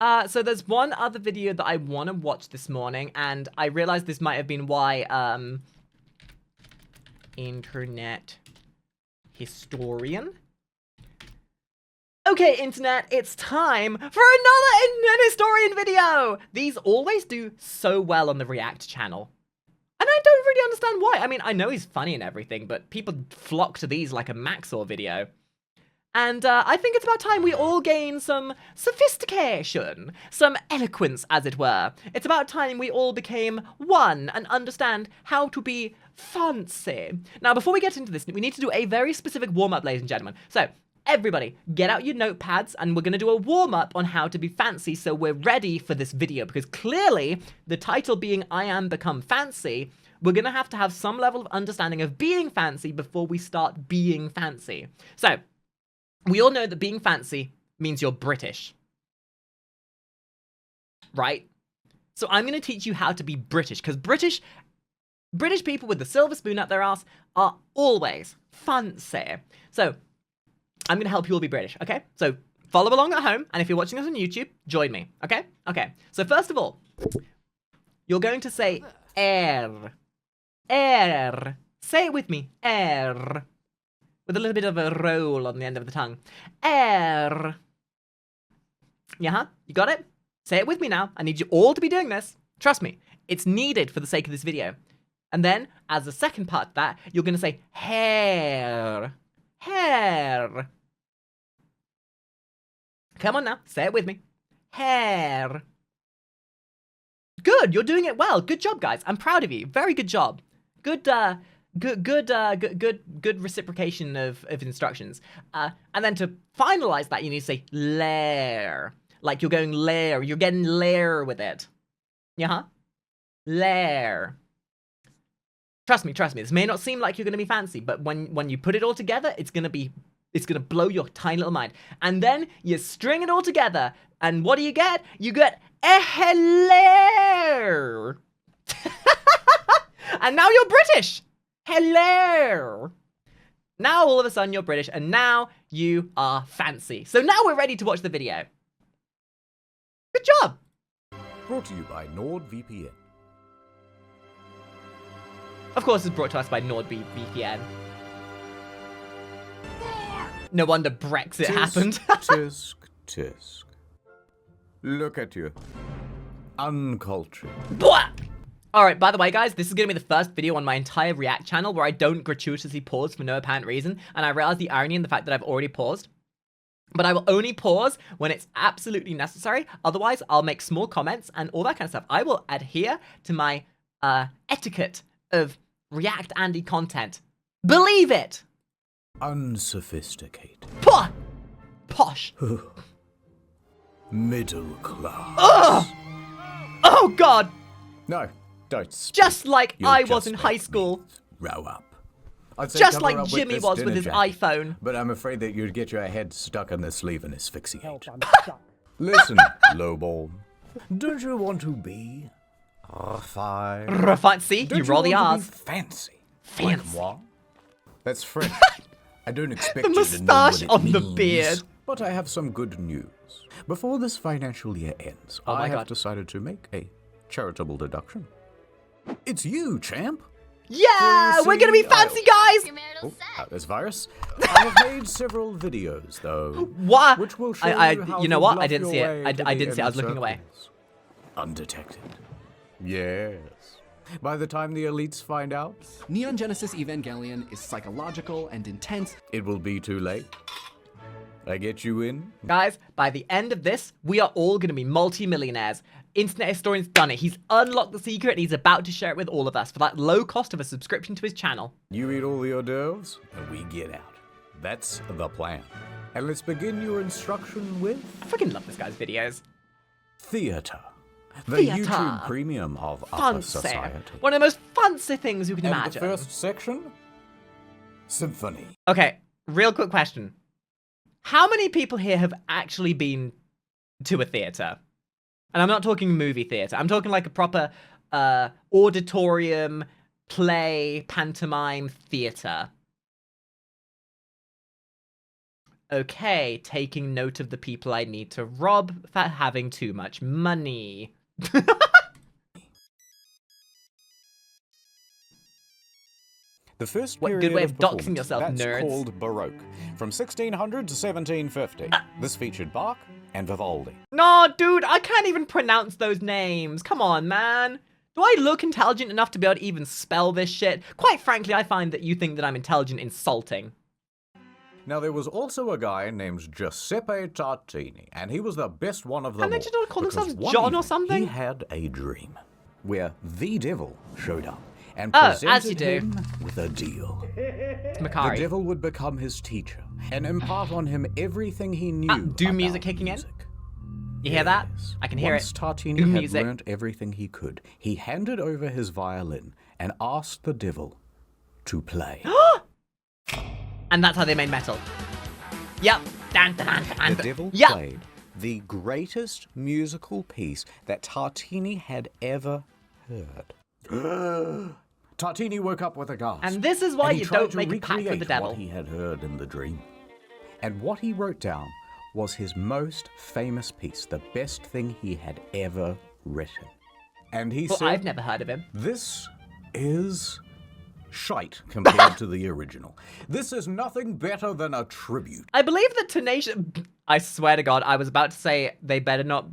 So there's one other video that I want to watch this morning, and I realized this might have been why, internet historian. Okay, internet, it's time for another internet historian video! These always do so well on the React channel. And I don't really understand why. I mean, I know he's funny and everything, but people flock to these like a Maxor video. And I think it's about time we all gain some sophistication, some eloquence, as it were. It's about time we all became one and understand how to be fancy. Now, before we get into this, we need to do a very specific warm-up, ladies and gentlemen. So, everybody, get out your notepads, and we're going to do a warm-up on how to be fancy, so we're ready for this video, because clearly, the title being I Am Become Fancy, we're going to have some level of understanding of being fancy before we start being fancy. So, we all know that being fancy means you're British. Right? So I'm going to teach you how to be British, because British people with the silver spoon up their ass are always fancy. So I'm going to help you all be British, okay? So follow along at home, and if you're watching us on YouTube, join me, okay? Okay, so first of all, you're going to say air. Air. Say it with me. Air. With a little bit of a roll on the end of the tongue. Air. Yeah, you got it? Say it with me now. I need you all to be doing this. Trust me, it's needed for the sake of this video. And then, as the second part of that, you're going to say hair. Hair. Come on now, say it with me. Hair. Good, you're doing it well. Good job, guys. I'm proud of you. Very good job. Good reciprocation of instructions. And then to finalize that, you need to say lair. Like you're going lair. You're getting lair with it. Yeah? Lair. Trust me. This may not seem like you're going to be fancy, but when you put it all together, it's going to blow your tiny little mind. And then you string it all together. And what do you get? You get a lair. And now you're British. Hello! Now all of a sudden you're British, and now you are fancy. So now we're ready to watch the video. Good job! Brought to you by NordVPN. Of course it's brought to us by NordVPN. No wonder Brexit happened. Tisk, tisk. Look at you. Uncultured. Blah! Alright, by the way, guys, this is going to be the first video on my entire React channel where I don't gratuitously pause for no apparent reason, and I realize the irony in the fact that I've already paused. But I will only pause when it's absolutely necessary. Otherwise, I'll make small comments and all that kind of stuff. I will adhere to my etiquette of React Andy content. Believe it! Unsophisticated. Posh. Middle class. Ugh! Oh, God! No, don't speak. Just like You'll I just was in make high me school. Row up. I'd say Just cover like up with Jimmy this was with dinner his jacket, iPhone. But I'm afraid that you'd get your head stuck in the sleeve and asphyxiate. Listen, lowball. Don't you want to be refined? Refined. See? Don't You roll the want R's. to be fancy. Fancy. Like moi? That's French. I don't expect The you to know moustache what it on the means, beard. But I have some good news. Before this financial year ends, Oh my I have God. decided to make a charitable deduction. It's you, champ. Yeah! We're gonna be fancy, guys! Oh, there's virus. I have made several videos, though. What? Which will show you how you know to what? I bluff didn't your see it. way I to didn't the see it. I was inner looking away. circles. Undetected. Yes. By the time the elites find out, Neon Genesis Evangelion is psychological and intense. it will be too late. I get you in. Guys, by the end of this, we are all gonna be multi-millionaires. Internet historian's done it. He's unlocked the secret and he's about to share it with all of us for that low cost of a subscription to his channel. You eat all the hors d'oeuvres, and we get out. That's the plan. And let's begin your instruction with I freaking love this guy's videos. theater. The Theater. YouTube premium of upper Fancy. society. One of the most fancy things you can And imagine. the first section? Symphony. Okay, real quick question. How many people here have actually been to a theater? And I'm not talking movie theater. I'm talking like a proper auditorium, play, pantomime theater. Okay, taking note of the people I need to rob for having too much money. The first What period good way of doxing performance, yourself, that's nerds. called Baroque, from 1600 to 1750. This featured Bach and Vivaldi. No, dude, I can't even pronounce those names. Come on, man. Do I look intelligent enough to be able to even spell this shit? Quite frankly, I find that you think that I'm intelligent insulting. Now, there was also a guy named Giuseppe Tartini, and he was the best one of them And they all. just don't call because themselves one John or evening, something? He had a dream where the devil showed up and Oh, as presented you do. him with a deal. It's The Makari. devil would become his teacher and impart on him everything he knew Doom about music kicking in? music. You hear that? Yes. I can hear Once it. Tartini Doom had music. learnt everything he could, he handed over his violin and asked the devil to play. And that's how they made metal. Yep. Dun, dun, dun, dun, The dun. devil Yep. played the greatest musical piece that Tartini had ever heard. Tartini woke up with a gasp. And this is why and he you tried don't to make a pact with the recreate devil. what he had heard in the dream. And what he wrote down was his most famous piece, the best thing he had ever written. And he Well, said, I've never heard of him. "This is shite compared to the original. This is nothing better than a tribute." I believe that Tenacious... I swear to God, I was about to say they better not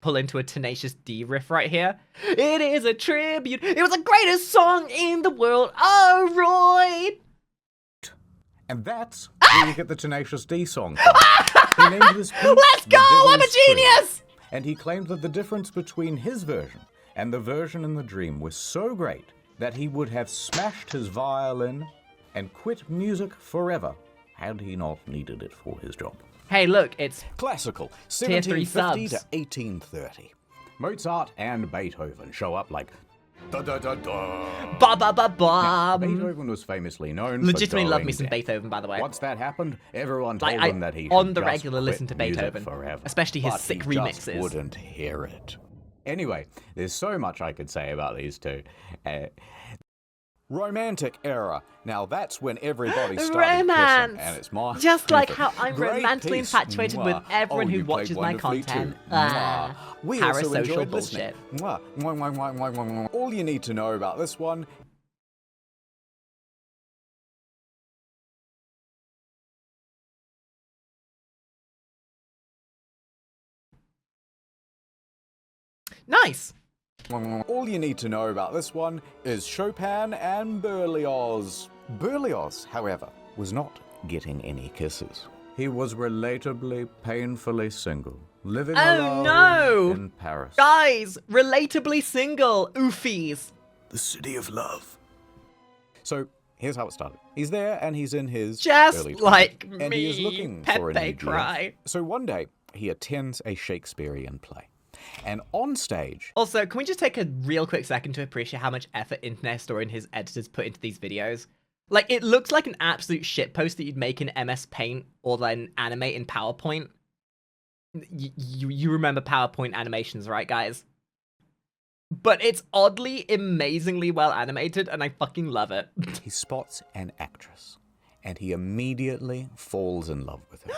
pull into a Tenacious D riff right here. It is a tribute. It was the greatest song in the world. Oh, Roy! And that's where you get the Tenacious D song from. He named this piece Let's The go! I'm a Devil's Tribute. genius! And he claimed that the difference between his version and the version in the dream was so great that he would have smashed his violin and quit music forever had he not needed it for his job. Hey, look, it's... Classical, Tier 3 1750 to subs. 1830. Mozart and Beethoven show up like da-da-da-da. Ba-ba-ba-ba. Beethoven was famously known Legitimately for love going me some deaf. Beethoven, by the way. Once that happened, everyone told Like, him that he on should the just regular listen to quit music Beethoven, forever. especially his But sick he just remixes. wouldn't hear it. Anyway, there's so much I could say about these two. Romantic era. Now that's when everybody started Romance! kissing, and it's my Just like favorite. how I'm Great romantically piece. infatuated with Mwah. everyone Oh, who you played watches my wonderfully content. too. Mwah. We also Parasocial enjoyed bullshit. listening. Mwah. Mwah, mwah, mwah, mwah, mwah, mwah. All you need to know about this one Nice. All you need to know about this one is Chopin and Berlioz. Berlioz, however, was not getting any kisses. He was relatably, painfully single, living Oh, alone no. in Paris. Guys, relatably single. Oofies. The city of love. So, here's how it started. He's there and he's in his Just early 20s, like and he is me. looking for a Pepe new GF. cry. So one day, he attends a Shakespearean play. And on stage, Also, can we just take a real quick second to appreciate how much effort Internet Historian and his editors put into these videos? Like, it looks like an absolute shitpost that you'd make in MS Paint or then animate in PowerPoint. You remember PowerPoint animations, right, guys? But it's oddly, amazingly well animated, and I fucking love it. he spots an actress. And he immediately falls in love with her.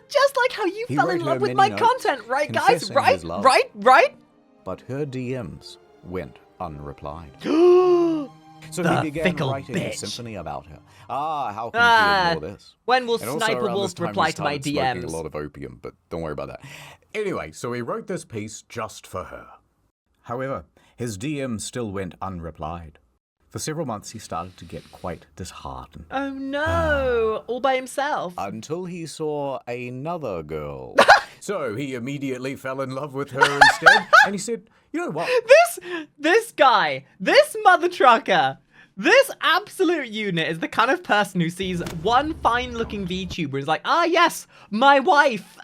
Just like how you He fell wrote in her love with many my notes content, right, guys? confessing Right? his love. Right? But her DMs went unreplied. Right? So The he began fickle writing a bitch. symphony about her. How can he ignore this? When will And also Sniper around Wolf this time, reply he to my started smoking DMs? a lot of opium, but don't worry about that. Anyway, so he wrote this piece just for her. However, his DMs still went unreplied. For several months, he started to get quite disheartened. Oh no! All by himself. Until he saw another girl. So he immediately fell in love with her instead, and he said, "You know what? This guy, this mother trucker, this absolute unit is the kind of person who sees one fine-looking VTuber and is like, ah yes, my wife.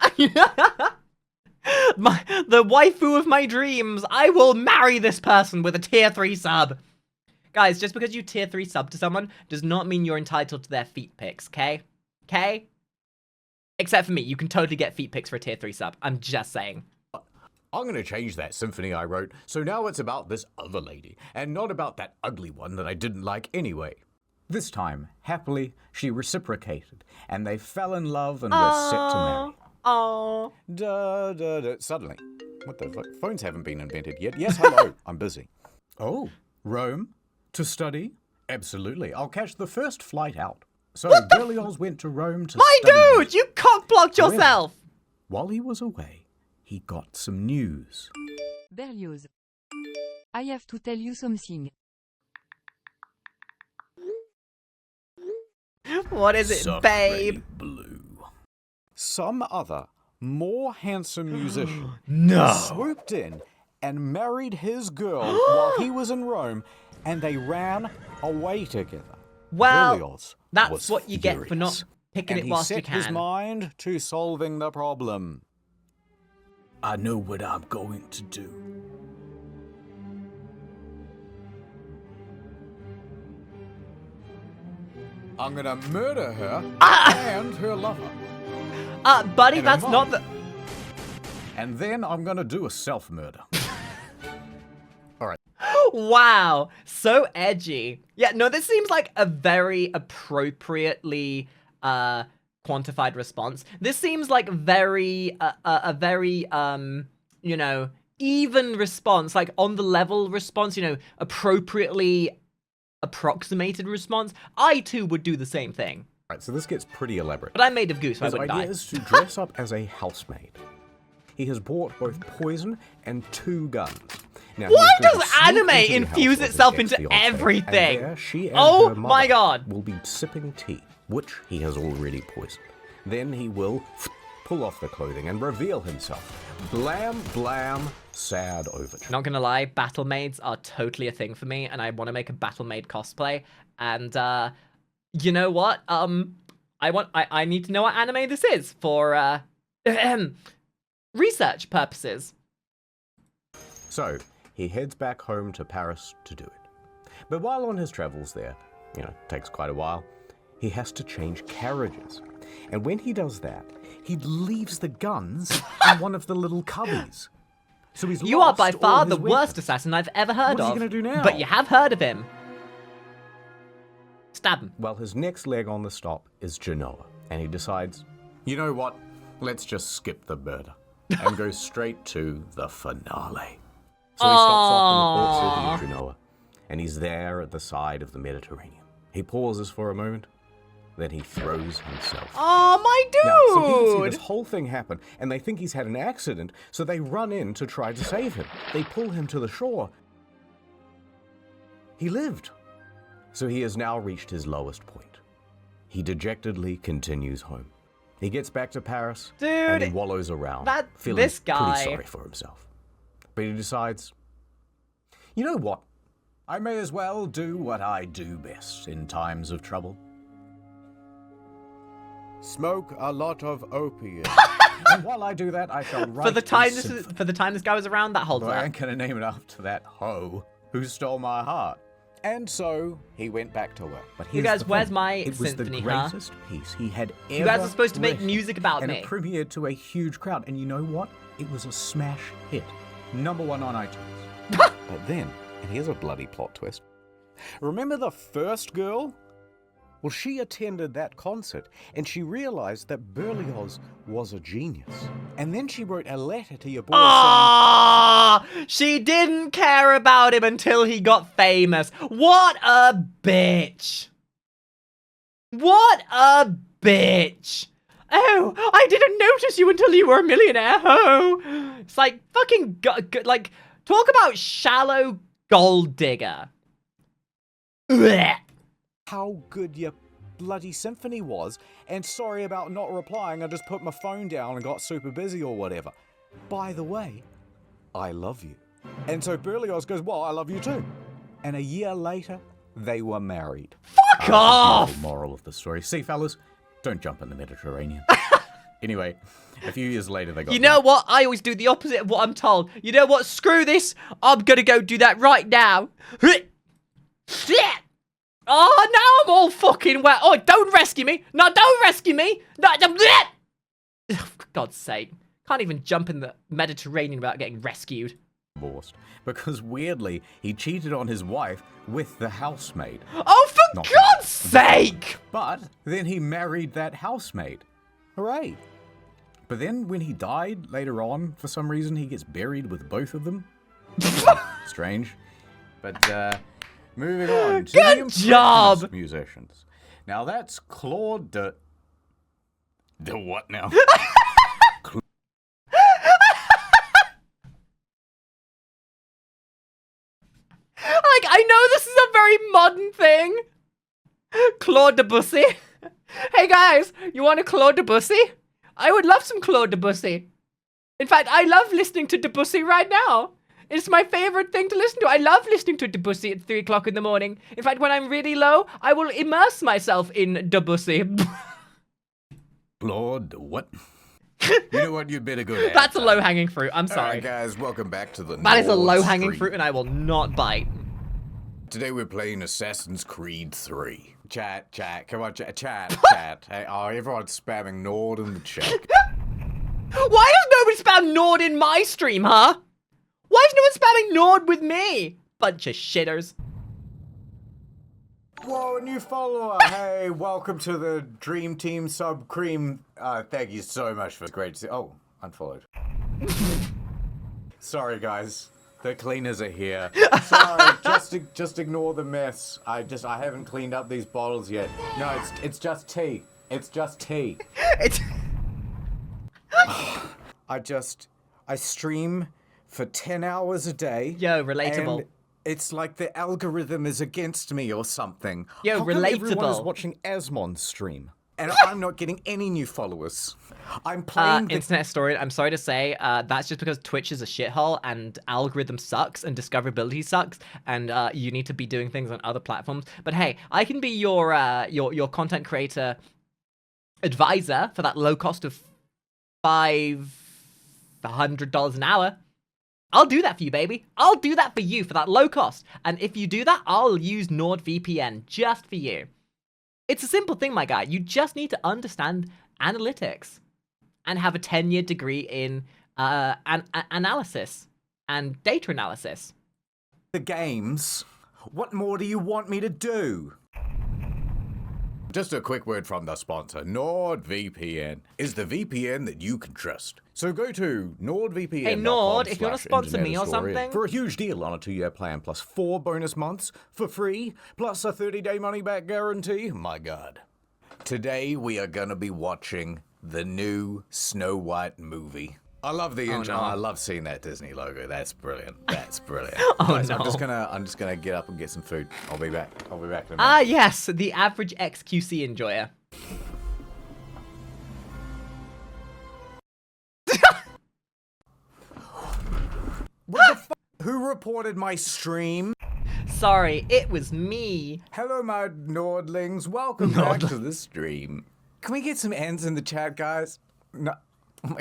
The waifu of my dreams. I will marry this person with a tier 3 sub. Guys, just because you tier 3 sub to someone does not mean you're entitled to their feet pics, okay? Okay? Except for me, you can totally get feet pics for a tier 3 sub. I'm just saying. I'm going to change that symphony I wrote, so now it's about this other lady, and not about that ugly one that I didn't like anyway." This time, happily, she reciprocated, and they fell in love and were set to marry. Oh. Suddenly, what the fuck? Phones haven't been invented yet. Yes, hello, I'm busy. Oh, Rome? To study? Absolutely. I'll catch the first flight out. So Berlioz went to Rome to My study. dude, you cock-blocked yourself! While he was away, he got some news. Berlioz. I have to tell you something. What is it, Sacre babe? Blue. Some other, more handsome musician No. swooped in and married his girl while he was in Rome, and they ran away together. Well, Berlioz that's was what you get for not furious, picking and it whilst he you set his can. mind to solving the problem. I know what I'm going to do. I'm gonna murder her and her lover. Buddy, In a that's not month. the... And then I'm gonna do a self-murder. Wow, so edgy. Yeah, no, this seems like a very appropriately quantified response. This seems like very a very you know, even response, like on the level response, you know, appropriately approximated response. I too would do the same thing. Right, so this gets pretty elaborate. But I'm made of goose, so I His wouldn't idea die. is to dress up as a housemaid. He has bought both poison and 2 guns. Now, he Why is going does to sneak anime into the infuse house of his itself into ex-fiancée, everything? And there she and Oh her my mother God. will be sipping tea, which he has already poisoned. Then he will pull off the clothing and reveal himself. Blam, blam, sad overture. Not gonna lie, battle maids are totally a thing for me, and I want to make a battle maid cosplay. And you know what? I need to know what anime this is for research purposes. So, he heads back home to Paris to do it. But while on his travels there, you know, takes quite a while, he has to change carriages. And when he does that, he leaves the guns in one of the little cubbies. So he's You are lost by all far his the worst weapons. assassin I've ever heard What is he of. gonna do now? But you have heard of him. Stab him. Well, his next leg on the stop is Genoa, and he decides, you know what, let's just skip the murder and go straight to the finale. So he stops off in the port city of Genoa, and he's there at the side of the Mediterranean. He pauses for a moment, then he throws himself. Oh, my Now, some people see dude! this whole thing happen, and they think he's had an accident, so they run in to try to save him. They pull him to the shore. He lived. So he has now reached his lowest point. He dejectedly continues home. He gets back to Paris, and he Dude, wallows around, that- feeling this guy- pretty sorry for himself. But he decides, you know what? I may as well do what I do best in times of trouble. Smoke a lot of opium. And while I do that, I shall write For the time a this symphony. for the time this guy was around, that holds But I up. ain't gonna name it after that hoe who stole my heart. And so he went back to work. But You here's guys, the where's thing. my It was symphony, the huh? greatest piece he had ever You guys are supposed to make written, music about and me. it premiered to a huge crowd. And you know what? It was a smash hit. #1 on iTunes. But then, and here's a bloody plot twist. Remember the first girl? Well, she attended that concert, and she realized that Berlioz was a genius. And then she wrote a letter to your boy Ah, she didn't care about him until he got famous. What a bitch. What a bitch. Oh, I didn't notice you until you were a millionaire. Oh, it's like fucking like talk about shallow gold digger. Blech. how good your bloody symphony was, and sorry about not replying, I just put my phone down and got super busy or whatever. By the way, I love you. And so Berlioz goes, well, I love you too. And a year later, they were married. Fuck off. The moral of the story. See, fellas, don't jump in the Mediterranean. Anyway, a few years later, they got You know what? I always do the opposite of what I'm told. You know what? Screw this. I'm gonna go do that right now. Shit! Oh, now I'm all fucking wet. Oh, don't rescue me. No, don't rescue me. No, for God's sake. Can't even jump in the Mediterranean without getting rescued. divorced because weirdly, he cheated on his wife with the housemaid. Oh, for Not God's sake! But then he married that housemaid. Hooray. But then when he died later on, for some reason, he gets buried with both of them. Strange. But moving on to Good the impressionist job! musicians. Now that's Claude de what now? Like, I know this is a very modern thing. Claude Debussy. Hey guys, you want a Claude Debussy? I would love some Claude Debussy. In fact, I love listening to Debussy right now. It's my favorite thing to listen to. I love listening to Debussy at 3 o'clock in the morning. In fact, when I'm really low, I will immerse myself in Debussy. Claude what? You know what? You'd better go to That's a halftime. low-hanging fruit. I'm sorry. Alright guys, welcome back to the That is a Nord low-hanging Stream. fruit and I will not bite. Today we're playing Assassin's Creed 3. Chat, come on, chat. Hey, oh, everyone's spamming Nord in the chat. Why does nobody spam Nord in my stream, huh? Why is no one spamming Nord with me? Bunch of shitters. Whoa, new follower! Hey, welcome to the Dream Team Sub Cream. Thank you so much for great. Oh, unfollowed. Sorry, guys. The cleaners are here. Sorry, just ignore the mess. I haven't cleaned up these bottles yet. No, it's just tea. It's just tea. It's I stream for 10 hours a day. Yo, relatable. And it's like the algorithm is against me or something. Yo, How come everyone is relatable. watching Asmon's stream? And I'm not getting any new followers. I'm playing the... Internet story, I'm sorry to say, that's just because Twitch is a shithole and algorithm sucks and discoverability sucks and you need to be doing things on other platforms. But hey, I can be your content creator advisor for that low cost of $500 an hour. I'll do that for you, baby. I'll do that for you for that low cost. And if you do that, I'll use NordVPN just for you. It's a simple thing, my guy. You just need to understand analytics and have a 10-year degree in analysis and data analysis. the games. What more do you want me to do? Just a quick word from the sponsor. NordVPN is the VPN that you can trust. So go to NordVPN. Hey, Nord, if you want to sponsor me or something. For a huge deal on a 2-year plan, plus 4 bonus months for free, plus a 30-day money-back guarantee. My God. Today we are going to be watching the new Snow White movie. I love the intro. no. I love seeing that Disney logo. That's brilliant. That's brilliant. Oh, Guys, no. I'm just gonna get up and get some food. I'll be back. I'll be back in a minute. Ah, yes, the average XQC enjoyer. What the f- Who reported my stream? Sorry, it was me. Hello, my Nordlings. Welcome back to the stream. Can we get some ends in the chat, guys? No,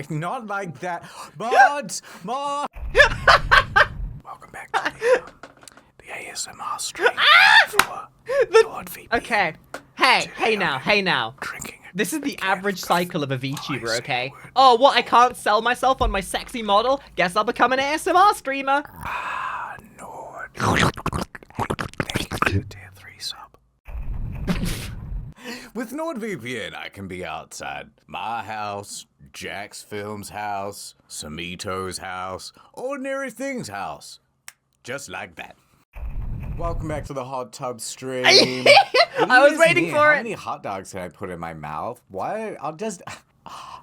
not like that. Mods! Welcome back to the ASMR stream for NordVPN. Okay. Hey now. Drinking a This is the can average of cycle of a coffee. VTuber, okay? Oh, what? I can't sell myself on my sexy model? Guess I'll become an ASMR streamer. Nord. Thank you, tier 3 sub. With NordVPN, I can be outside my house, Jack's Film's house, Samito's house, Ordinary Things house. Just like that. Welcome back to the hot tub stream. I was waiting for How it. many hot dogs can I put in my mouth? Why? I'll just...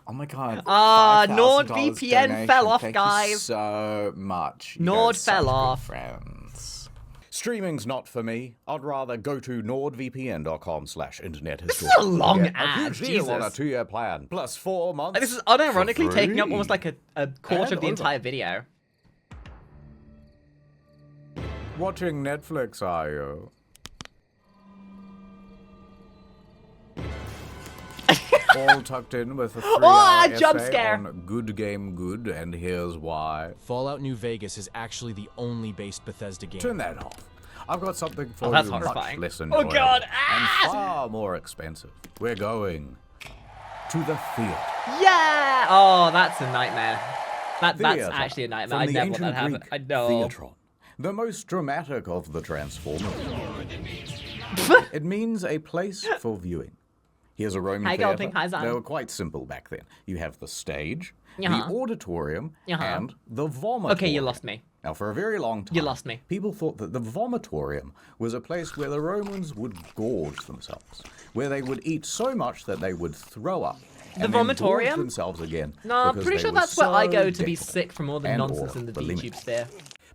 Oh my god. $5,000 NordVPN fell off, Thank guys. You so much. You Nord guys are such fell good off. Friends. Streaming's not for me. I'd rather go to nordvpn.com/internet This is a long ad, A huge deal on a Jesus. 2-year plan. Plus 4 months. Like, this is unironically for taking up free. almost like a quarter of the And over. entire video. Watching Netflix, are you? All tucked in with a 3-hour jump essay scare. on Good Game Good, and here's why. Fallout New Vegas is actually the only based Bethesda game. Turn that off. I've got something for that's you horrifying. much less Oh, enjoyable God. and far more expensive. We're going to the theater. Yeah! Oh, that's a nightmare. That's Theater, actually a nightmare. from I the never want that to ancient happen. Greek I know. Theatron, the most dramatic of the Transformers. It means a place for viewing. Here's a Roman Hi, theatre. Goldpink. Hi, Zan. They were quite simple back then. You have the stage, Uh-huh. the auditorium, Uh-huh. and the vomitorium. Okay, you lost me. Now, for a very long time, You lost me. people thought that the vomitorium was a place where the Romans would gorge themselves, where they would eat so much that they would throw up. The and then vomitorium? gorge themselves again. No, I'm because pretty they sure were that's where I so go to be decadent sick from all the and nonsense or in the bulimic. VTube sphere.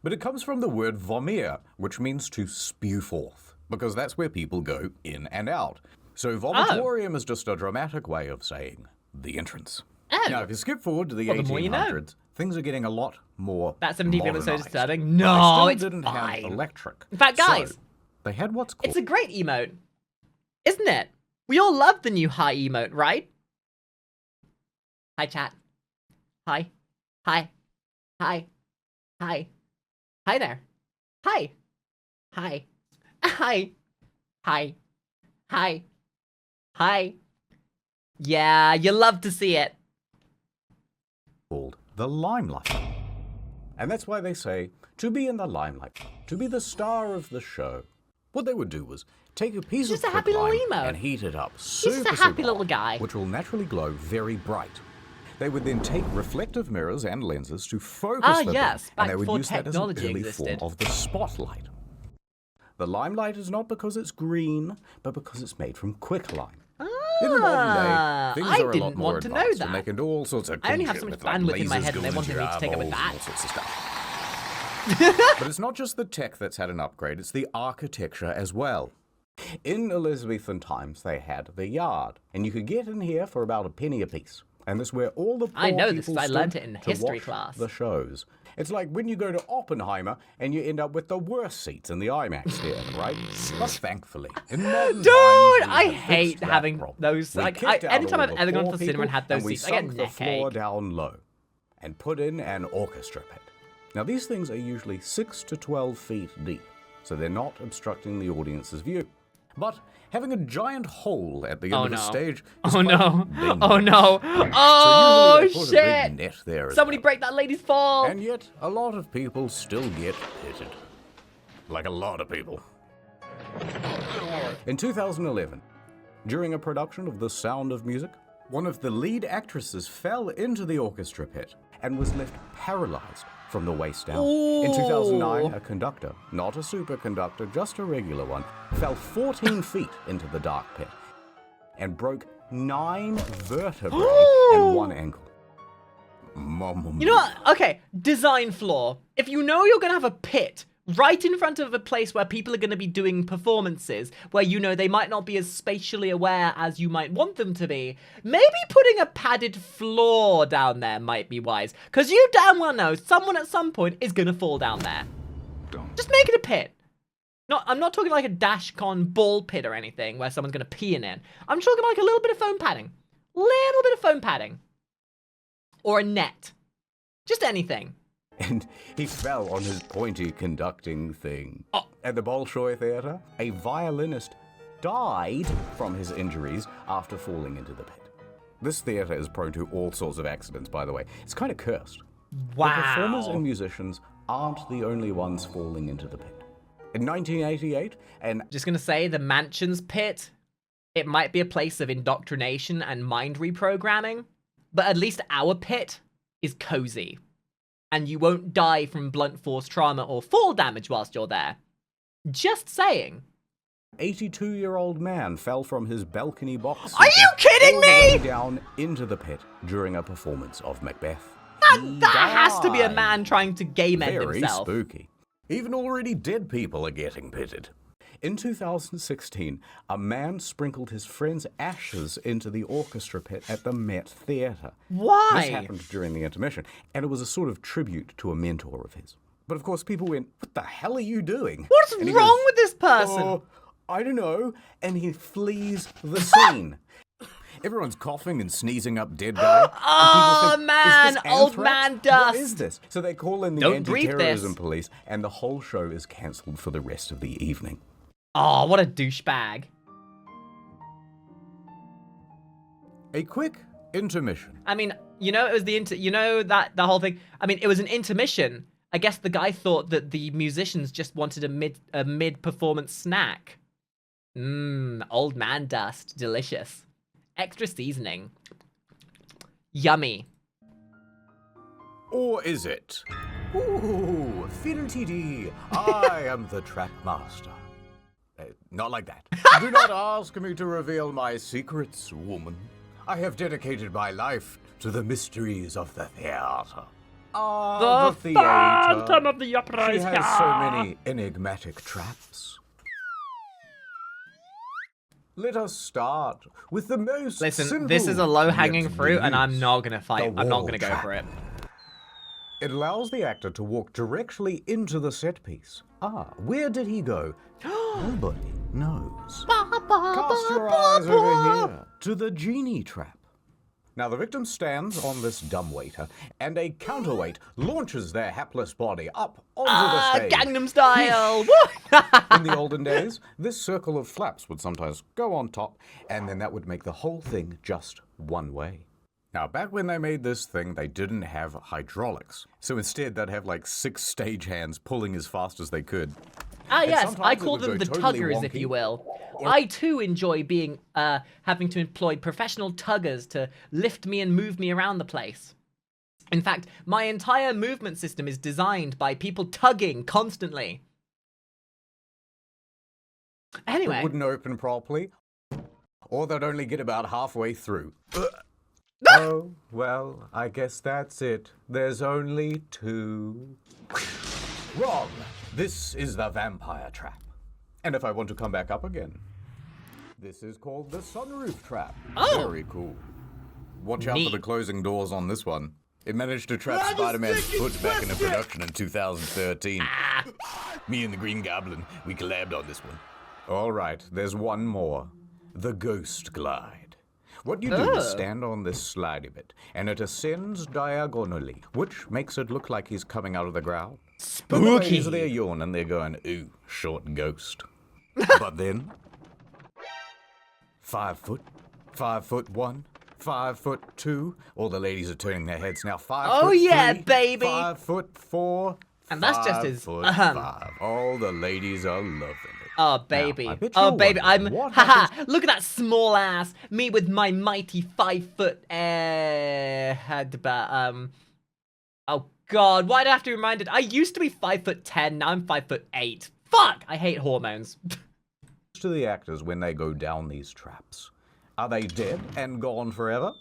But it comes from the word vomere, which means to spew forth, because that's where people go in and out. So vomitorium is just a dramatic way of saying the entrance. Oh. Now, if you skip forward to the Well, the more 1800s, you know. things are getting a lot more That 17th episode is modernized. starting. No, But they it's still didn't fine. have electric. In fact, guys, So they had what's called it's a great emote, isn't it? We all love the new hi emote, right? Hi, chat. Hi. Hi. Hi. Hi. Hi there. Hi. Hi. Hi. Hi. Hi. Hi. Yeah, you love to see it. called the limelight. And that's why they say, to be in the limelight, to be the star of the show. What they would do was take a piece Just of a happy little quicklime emo. and heat it up just super, a happy super little hot, guy. which will naturally glow very bright. They would then take reflective mirrors and lenses to focus Ah, them yes, in, back and they would before use that as an technology early existed. form of the spotlight. The limelight is not because it's green, but because it's made from quicklime. In the modern day, things I are a didn't lot more want to know advanced, that. and they can do all sorts of I only cool have shit so much with, like, bandwidth in my lasers head and they going wanted into me to your take it with eyeballs that. and all sorts of stuff. But it's not just the tech that's had an upgrade, it's the architecture as well. In Elizabethan times, they had the yard, and you could get in here for about a penny apiece. And this is where all the poor I know this, people I stood learnt it in to history watch class. the shows. It's like when you go to Oppenheimer and you end up with the worst seats in the IMAX theater, right? But thankfully, in modern Dude, times, we I have hate fixed that having problem. those, We like, kicked out anytime all I've the ever gone poor to the cinema and people, had those we seats, I get sunk the neck floor ache. down low and put in an orchestra pit. Now, these things are usually 6 to 12 feet deep, so they're not obstructing the audience's view. But having a giant hole at the end of the stage is Oh quite no. dangerous. Oh no. So Oh usually they put a big shit. net there as Somebody well. break that lady's fall. And yet, a lot of people still get pitted. Like a lot of people. In 2011, during a production of The Sound of Music, one of the lead actresses fell into the orchestra pit and was left paralyzed from the waist down. In 2009, a conductor, not a superconductor, just a regular one, fell 14 feet into the dark pit and broke 9 vertebrae and 1 ankle. Mamma You know what? Okay, design flaw. If you know you're gonna have a pit right in front of a place where people are gonna be doing performances, where you know they might not be as spatially aware as you might want them to be, maybe putting a padded floor down there might be wise. Because you damn well know someone at some point is gonna fall down there. Just make it a pit. I'm not talking like a Dashcon ball pit or anything where someone's gonna pee in it. I'm talking like a little bit of foam padding. Little bit of foam padding. Or a net. Just anything. And he fell on his pointy conducting thing. Oh. At the Bolshoi Theatre, a violinist died from his injuries after falling into the pit. This theatre is prone to all sorts of accidents, by the way. It's kind of cursed. Wow. The performers and musicians aren't the only ones falling into the pit. In 1988, an Just gonna say, the Mansion's pit, it might be a place of indoctrination and mind reprogramming, but at least our pit is cozy. And you won't die from blunt force trauma or fall damage whilst you're there. Just saying. 82-year-old man fell from his balcony box. Are you kidding all the way me? down into the pit during a performance of Macbeth. That has to be a died. man trying to game end Very himself. spooky. Even already dead people are getting pitted. In 2016, a man sprinkled his friend's ashes into the orchestra pit at the Met Theatre. Why? This happened during the intermission, and it was a sort of tribute to a mentor of his. But of course, people went, "What the hell are you doing?" What's And he wrong goes, with this person? "Oh, I don't know." And he flees the scene. Everyone's coughing and sneezing up dead guy. and Oh, people think, man, "Is this old anthrax? man What dust." is this? So they call in the Don't breathe anti-terrorism this. police, and the whole show is cancelled for the rest of the evening. Oh, what a douchebag. A quick intermission. I mean, you know, it was the whole thing. I mean, it was an intermission. I guess the guy thought that the musicians just wanted a mid performance snack. Old man dust. Delicious. Extra seasoning. Yummy. Or is it? Ooh, fiddle-tee-dee. I am the trap master. Not like that. Do not ask me to reveal my secrets, woman. I have dedicated my life to the mysteries of the theater. The theater. Phantom of the Opera She is has so here. many enigmatic traps. Let us start with the most Listen, this is a low-hanging yet fruit, and I'm delicious, not gonna fight. the I'm not wall gonna go trap. for it. It allows the actor to walk directly into the set piece. Where did he go? Nobody knows. Cast your eyes over here to the genie trap. Now the victim stands on this dumbwaiter, and a counterweight launches their hapless body up onto the stage. Gangnam Style! Woo! In the olden days, this circle of flaps would sometimes go on top, and then that would make the whole thing just one way. Now, back when they made this thing, they didn't have hydraulics. So instead, they'd have like 6 stagehands pulling as fast as they could. Yes, sometimes I it call would them go the totally tuggers, if wonky. you will. I too enjoy being, having to employ professional tuggers to lift me and move me around the place. In fact, my entire movement system is designed by people tugging constantly. Anyway. It wouldn't open properly, or they'd only get about halfway through. Oh, well, I guess that's it. There's only 2. Wrong! This is the vampire trap. And if I want to come back up again, this is called the sunroof trap. Oh. Very cool. Watch out Neat. for the closing doors on this one. It managed to trap Spider-Man's foot back into production in 2013. Me and the Green Goblin, we collabed on this one. All right, there's one more. The ghost glide. What you do is stand on this slidey bit, and it ascends diagonally, which makes it look like he's coming out of the ground. But the ladies, they're yawning, they're going, ooh, short ghost. But then, 5 foot, 5'1", 5'2". All the ladies are turning their heads now. 5'3", Oh, yeah, baby. 5'4", And that's just as, 5'5". All the ladies are loving it. Oh, baby. I bet Oh, you're baby. wondering, what Haha, happens- look at that small ass. Me with my mighty 5 foot, oh, God. Why'd I have to remind it? I used to be 5'10", now I'm 5'8". Fuck! I hate hormones. To the actors when they go down these traps? Are they dead and gone forever?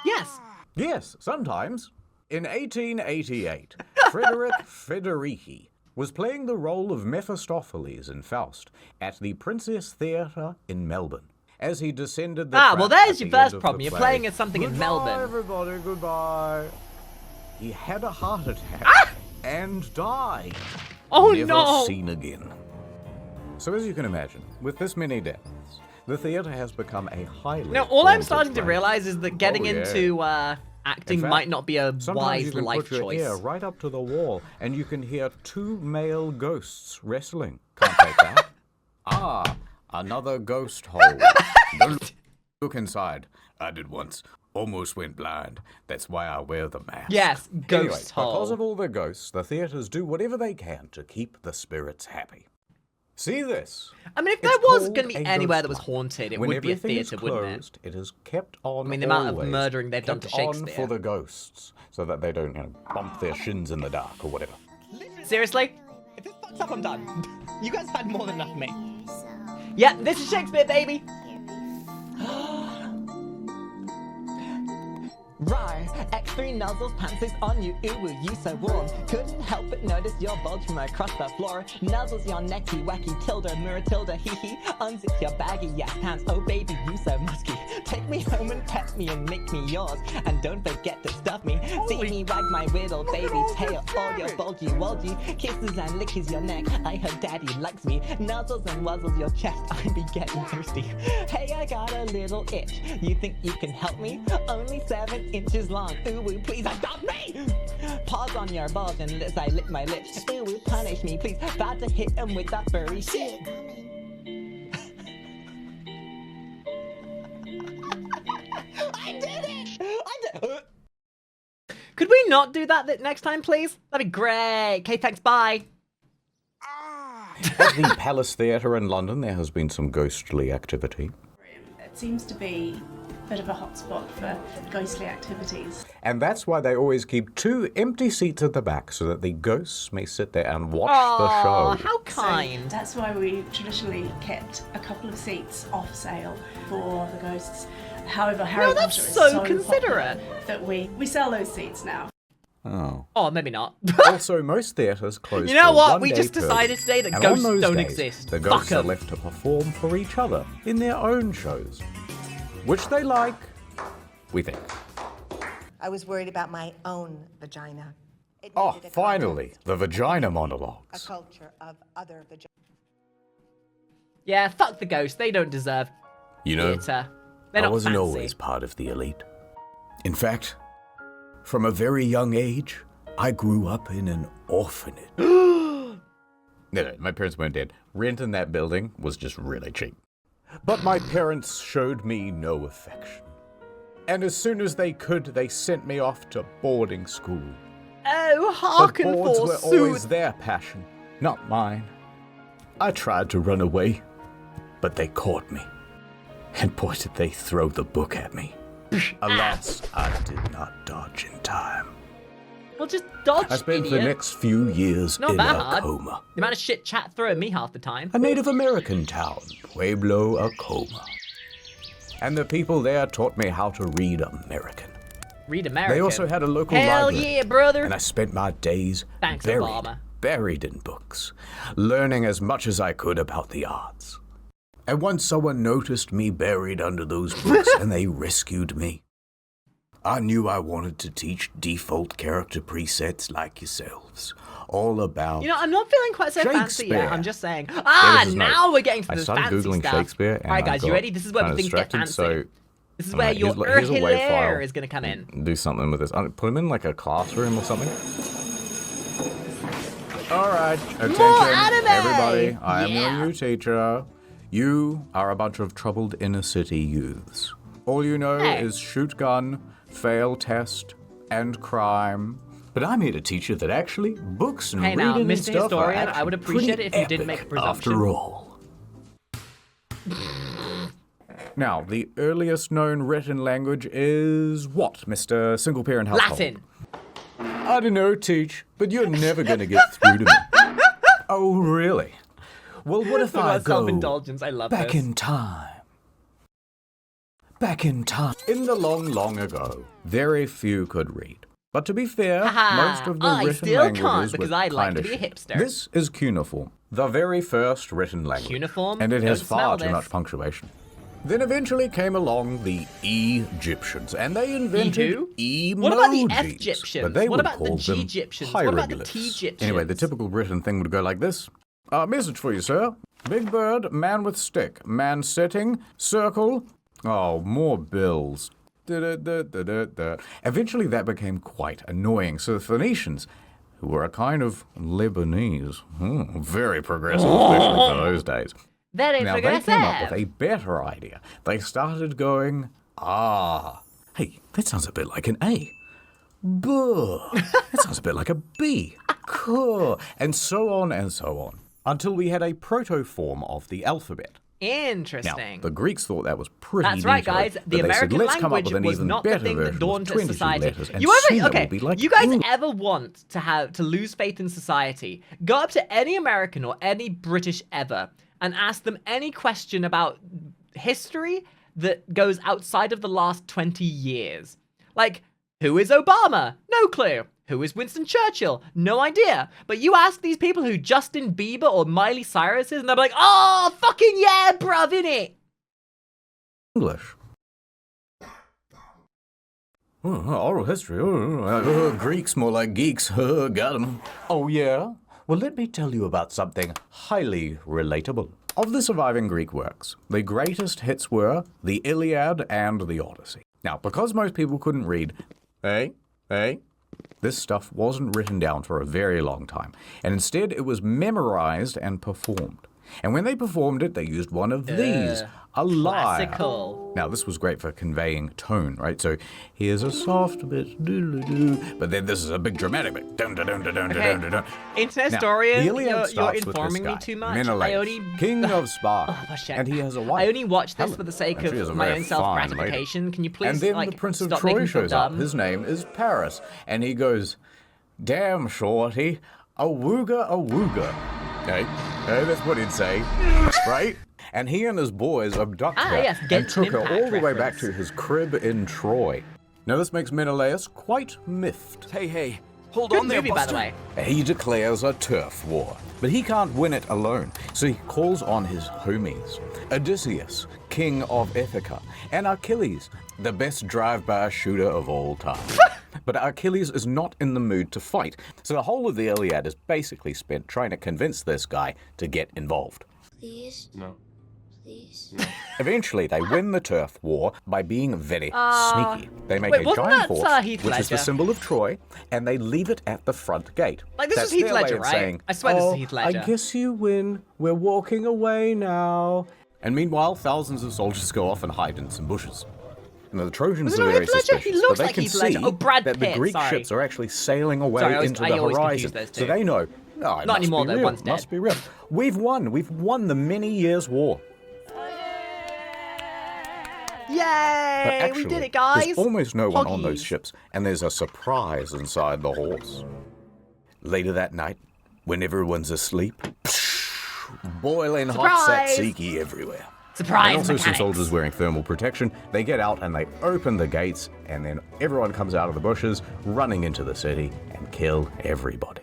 Yes. Yes, sometimes. In 1888, Frederick Federici was playing the role of Mephistopheles in Faust at the Princess Theatre in Melbourne. As he descended the trap well, there's at your the end first of problem. the You're play, playing as something in "Goodbye, Melbourne." everybody, goodbye. He had a heart attack and died. Oh, Never no. seen again. So as you can imagine, with this many deaths, the theatre has become a highly Now, all I'm haunted starting to place. realize is that getting Oh, yeah. into acting In fact, might not be a Sometimes wise you can life put your choice. ear right up to the wall, and you can hear 2 male ghosts wrestling. Can't take that. Another ghost hole. Don't look inside. I did once. Almost went blind. That's why I wear the mask. Yes, Anyway, ghost hole. because of all the ghosts, the theatres do whatever they can to keep the spirits happy. See this? I mean, if It's there was called going to be a anywhere ghost that was hunt. haunted, it When would be a everything is theatre, wouldn't it? closed, it is kept on. I mean, the amount of always murdering they've done to kept on Shakespeare. for the ghosts, so that they don't, bump their shins in the dark or whatever. Seriously? If this fucks up, I'm done. You guys had more than enough of me. Yeah, this is Shakespeare, baby. Rar, X3 nozzles, panties on you, ooh, you so warm. Couldn't help but notice your bulge from across the floor. Nuzzles your necky, wacky, tilde, mirror, tilde, hee hee. Unzip your baggy, yes, pants, oh baby, you so musky. Take me home and pet me and make me yours. And don't forget to stuff me. See me wag my little baby tail, all your bulgy, wulgy. Kisses and lickies your neck, I heard daddy likes me. Nuzzles and wuzzles your chest, I be getting thirsty. Hey, I got a little itch, you think you can help me? Only 7 inches long, ooh, please adopt me! Pause on your balls and as I lick my lips, ooh, punish me, please. About to hit him with that furry shit. I did it! I did. Could we not do that next time, please? That'd be great. Okay, thanks, bye. At the Palace Theatre in London, there has been some ghostly activity. It seems to be a bit of a hotspot for ghostly activities. And that's why they always keep 2 empty seats at the back so that the ghosts may sit there and watch Aw, the show. how kind. So that's why we traditionally kept a couple of seats off sale for the ghosts. However, Harry that's Potter is so so considerate. popular that we sell those seats now. Oh. Oh, maybe not. Also, most theatres close You know for what? one We day just per decided week. today that And ghosts on those don't days, exist. The Fuck ghosts are 'em. left to perform for each other in their own shows. Which they like, we think. I was worried about my own vagina. It Oh, needed a finally, context, the vagina a monologues. culture of other vaginas. Yeah, fuck the ghosts. They don't deserve You know, theatre. They're I not wasn't fancy. always part of the elite. In fact, from a very young age, I grew up in an orphanage. No, my parents weren't dead. Rent in that building was just really cheap. But my parents showed me no affection. And as soon as they could, they sent me off to boarding school. Oh, But hearken boards were forsooth. always their passion, not mine. I tried to run away, but they caught me. And boy, did they throw the book at me. Alas, I did not dodge in time. Well, just dodge, I spent idiot. the next few years Not in that a hard. coma. The amount of shit chat throwing me half the time. A Native American town, Pueblo, a coma. And the people there taught me how to read American. Read American. They also had a local Hell library. yeah, brother. And I spent my days Thanks, buried, Obama. buried in books, learning as much as I could about the arts. And once someone noticed me buried under those books and they rescued me, I knew I wanted to teach default character presets like yourselves, all about You know, I'm not feeling quite so fancy yet. Shakespeare. I'm just saying. Yeah, Ah, this is now nice. we're getting to I the started fancy Googling stuff. Shakespeare and All right, I guys, you got ready? This is where kinda things get distracted, fancy. so This is where your here's a WAV hair file. is going to come in. Do something with this. Put him in like a classroom or something. All right, attention, anime! everybody. I am Yeah. your new teacher. You are a bunch of troubled inner city youths. All you know Hey. is shoot gun, fail test, and crime. But I'm here to teach you that actually books and Hey now, reading and Mr. stuff are Historian, I would actually appreciate pretty it if you didn't make a epic presumption. after all. Now, the earliest known written language is what, Mr. Single Parent Household? Latin. I don't know, teach, but you're never going to get through to me. Oh, really? Well, what if Talk I about go self-indulgence. I love back this. in time? Back in time. In the long, long ago, very few could read. But to be fair, Haha, most of the I written still languages can't because were I like kinda to be a shit. hipster. This is cuneiform, the very first written language. Cuneiform? And it has Don't smell far too this. much punctuation. Then eventually came along the Egyptians, and they invented who? emojis. What about the F-Egyptians? But they What would about the call them G-Egyptians? What about the hieroglyphs. T-Egyptians? Anyway, the typical written thing would go like this. Message for you, sir. Big bird, man with stick, man sitting, circle. Oh, more bills. Da-da-da-da-da-da. Eventually that became quite annoying, so the Phoenicians, who were a kind of Lebanese, very progressive, especially for those days. Very Now, they progressive. came up with a better idea. They started going, hey, that sounds a bit like an A. Buh. That sounds a bit like a B. Kuh. And so on and so on. Until we had a proto-form of the alphabet. Now, Interesting. the Greeks thought that was pretty That's right, neato, guys. but The they American said, let's come up language with an was even not the better thing that version with dawned 22 society. letters, and You soon ever, it will okay? be like You guys English. ever want to lose faith in society? Go up to any American or any British ever and ask them any question about history that goes outside of the last 20 years. Like, who is Obama? No clue. Who is Winston Churchill? No idea. But you ask these people who Justin Bieber or Miley Cyrus is, and they're like, oh, fucking yeah, bruv, innit? English. Oral history. Greeks, more like geeks. Got 'em. Oh, yeah? Well, let me tell you about something highly relatable. Of the surviving Greek works, the greatest hits were the Iliad and the Odyssey. Now, because most people couldn't read, this stuff wasn't written down for a very long time, and instead it was memorized and performed. And when they performed it, they used one of these a liar. Classical. Now, this was great for conveying tone, right? So here's a soft bit, doo-doo-doo, but then this is a big dramatic bit. Dun, dun, dun, dun, dun, dun, dun, dun. Internet Now, historian, the Iliad you're starts with this informing me guy, too much. Menelaus, king of Sparta, Posh, and he has a wife. I only watch this Helen, for the sake and she is of a my very own fine self-gratification. lady. Can you please, And then like, the Prince of stop Troy making me feel shows up. dumb? His name is Paris, and he goes, "Damn, shorty, a wooga. Okay, that's what he'd say, right? And he and his boys abducted her yes, get and took her impact all the way back reference. to his crib in Troy. Now this makes Menelaus quite miffed. Hey, hold Good on there, movie, by the Buster. way. He declares a turf war, but he can't win it alone, so he calls on his homies. Odysseus, king of Ithaca, and Achilles, the best drive-by shooter of all time. But Achilles is not in the mood to fight, so the whole of the Iliad is basically spent trying to convince this guy to get involved. Please? No. Please? Eventually, they win the turf war by being very sneaky. They make wait, a wasn't giant that, horse, Heath which is the Ledger? symbol of Troy, and they leave it at the front gate. Like, this That's is Heath their way Ledger, of right? saying, I swear this is "Oh, Heath Ledger." I guess you win. We're walking away now. And meanwhile, thousands of soldiers go off and hide in some bushes. Now, the Trojans Was it are not very Heath Ledger? He suspicious, looks but they like can Heath see Ledger. Oh, Brad that the Pitt, Greek sorry. ships are actually sailing away Sorry, into I the always horizon. confuse those So two. they know, oh, it Not must anymore, be though. real. One's It must dead. be real. We've won the many years war. But Yay! actually, We did it, guys! there's almost no one on those Hoggies. ships, and there's a surprise inside the horse. Later that night, when everyone's asleep, boiling hot Surprise! tzatziki everywhere. Surprise And also some mechanics. soldiers wearing thermal protection. They get out and they open the gates, and then everyone comes out of the bushes, running into the city, and kill everybody.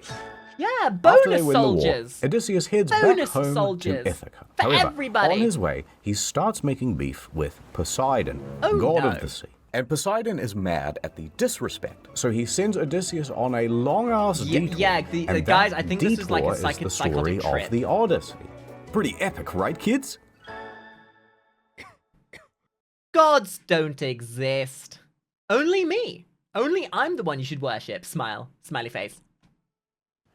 Yeah, After they bonus win soldiers. the war, Odysseus heads Bonus back home soldiers. to Ithaca. For However, everybody. on his way, he starts making beef with Poseidon, Oh, god no. of the sea. And Poseidon is mad at the disrespect, so he sends Odysseus on a long-ass detour. yeah, the and guys, that I think this was like a detour is the story psychotic trip. of the Odyssey. Pretty epic, right, kids? Gods don't exist. Only me. Only I'm the one you should worship. Smile. Smiley face.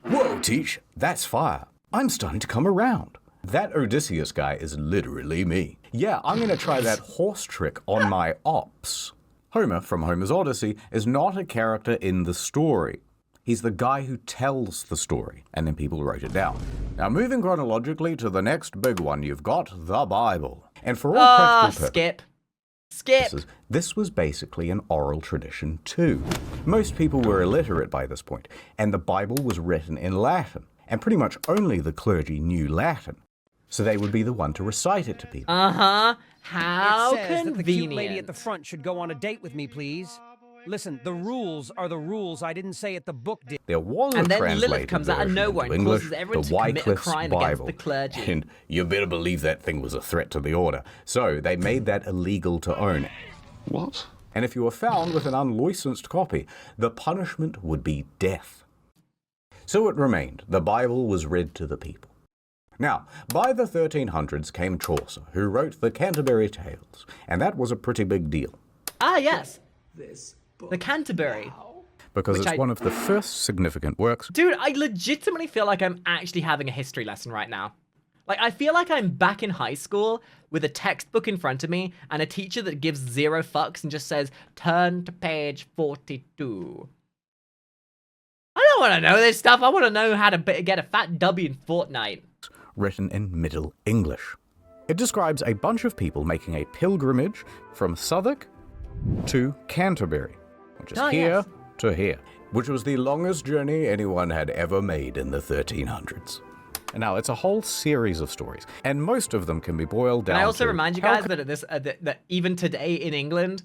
Whoa, Teach, that's fire. I'm starting to come around. That Odysseus guy is literally me. Yeah, I'm gonna try that horse trick on my ops. Homer, from Homer's Odyssey, is not a character in the story. He's the guy who tells the story, and then people wrote it down. Now, moving chronologically to the next big one, you've got the Bible. And for all practical purposes, Skip. this was basically an oral tradition too. Most people were illiterate by this point, and the Bible was written in Latin, and pretty much only the clergy knew Latin. So they would be the one to recite it to people. Uh-huh. How It says convenient. that the cute lady at the front should go on a date with me, please. Listen, the rules are the rules. I didn't say it, the book did. There was And a then translated Lilith comes out of version nowhere into and English, causes everyone the to commit a Wycliffe's crime Bible. against the clergy. And you better believe that thing was a threat to the order. So they made that illegal to own. What? And if you were found with an unlicensed copy, the punishment would be death. So it remained. The Bible was read to the people. Now, by the 1300s came Chaucer, who wrote the Canterbury Tales, and that was a pretty big deal. Ah, yes. The Canterbury. Because Which it's one of the first significant works. Dude, I legitimately feel like I'm actually having a history lesson right now. Like, I feel like I'm back in high school with a textbook in front of me and a teacher that gives 0 fucks and just says, turn to page 42. I don't want to know this stuff. I want to know how to get a fat W in Fortnite. Written in Middle English. It describes a bunch of people making a pilgrimage from Southwark to Canterbury, which is here yes. to here, which was the longest journey anyone had ever made in the 1300s. And now, it's a whole series of stories, and most of them can be boiled down Can I also to remind you how guys that even today in England,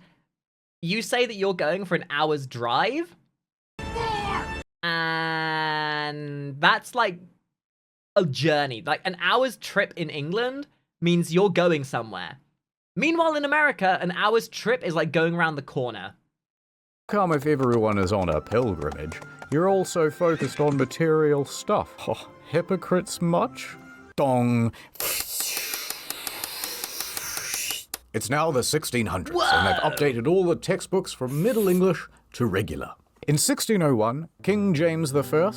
you say that you're going for an hour's drive, and that's like a journey. Like, an hour's trip in England means you're going somewhere. Meanwhile, in America, an hour's trip is like going around the corner. come if everyone is on a pilgrimage, you're also focused on material stuff. Oh, hypocrites much? Dong. It's now the 1600s, and they've updated all the textbooks from Middle English to regular. In 1601, King James I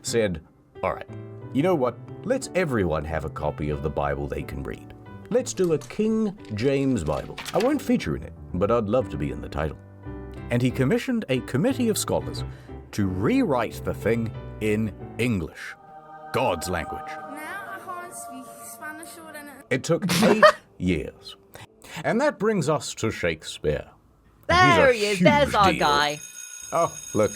said, all right, you know what? Let's everyone have a copy of the Bible they can read. let's do a King James Bible. I won't feature in it, but I'd love to be in the title. And he commissioned a committee of scholars to rewrite the thing in English, God's language. Now I can't speak Spanish or anything. It took 8 years. And that brings us to Shakespeare. There he is. There's our deal. guy. Oh, look,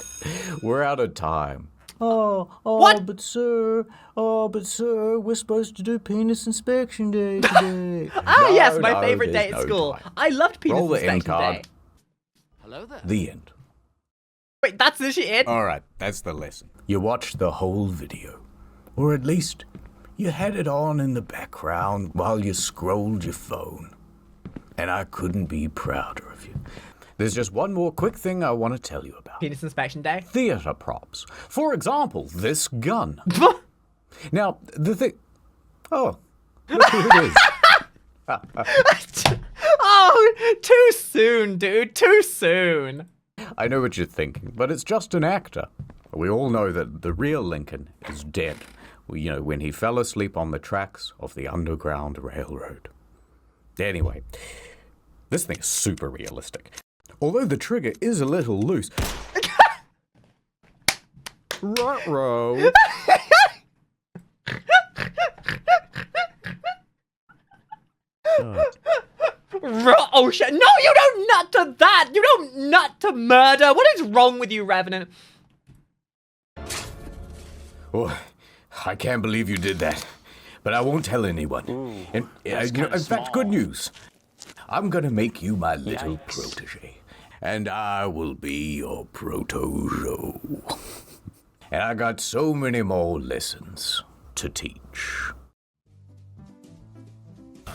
we're out of time. What? But sir, we're supposed to do penis inspection day today. Yes, my favorite day at there's no school. time. I loved penis Roll the end inspection card. day. Hello there. The end. Wait, that's literally it? All right, that's the lesson. You watched the whole video. Or at least, you had it on in the background while you scrolled your phone. And I couldn't be prouder of you. There's just one more quick thing I want to tell you about. Penis inspection day? Theater props. For example, this gun. Now, the thing... Oh, look who it is. Oh, too soon, dude. Too soon. I know what you're thinking, but it's just an actor. We all know that the real Lincoln is dead. When he fell asleep on the tracks of the Underground Railroad. Anyway, this thing is super realistic. Although the trigger is a little loose. Ruh-roh. Oh shit! No, you don't nut to that! You don't nut to murder! What is wrong with you, Revenant? Oh, I can't believe you did that. But I won't tell anyone. In fact, good news. I'm gonna make you my little protege. And I will be your protojo. And I got so many more lessons to teach.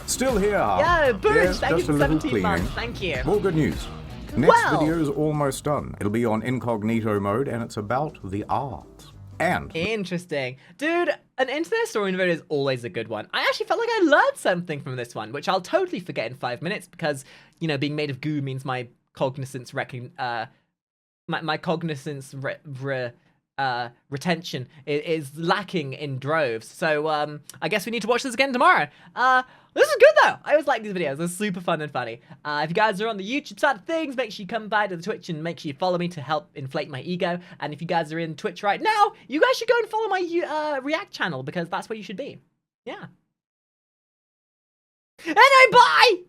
Still here, huh? Yeah, Boosh, Yes, thank you just a for little 17 cleaning. months. Thank you. More good news. Next Well. video is almost done. It'll be on incognito mode, and it's about the arts. And Interesting. Dude, an internet story video is always a good one. I actually felt like I learned something from this one, which I'll totally forget in 5 minutes because, being made of goo means my cognizance retention is lacking in droves. So I guess we need to watch this again tomorrow. This is good though. I always like these videos. They're super fun and funny. If you guys are on the YouTube side of things, make sure you come by to the Twitch and make sure you follow me to help inflate my ego. And if you guys are in Twitch right now, you guys should go and follow my React channel because that's where you should be. Yeah. Anyway, bye!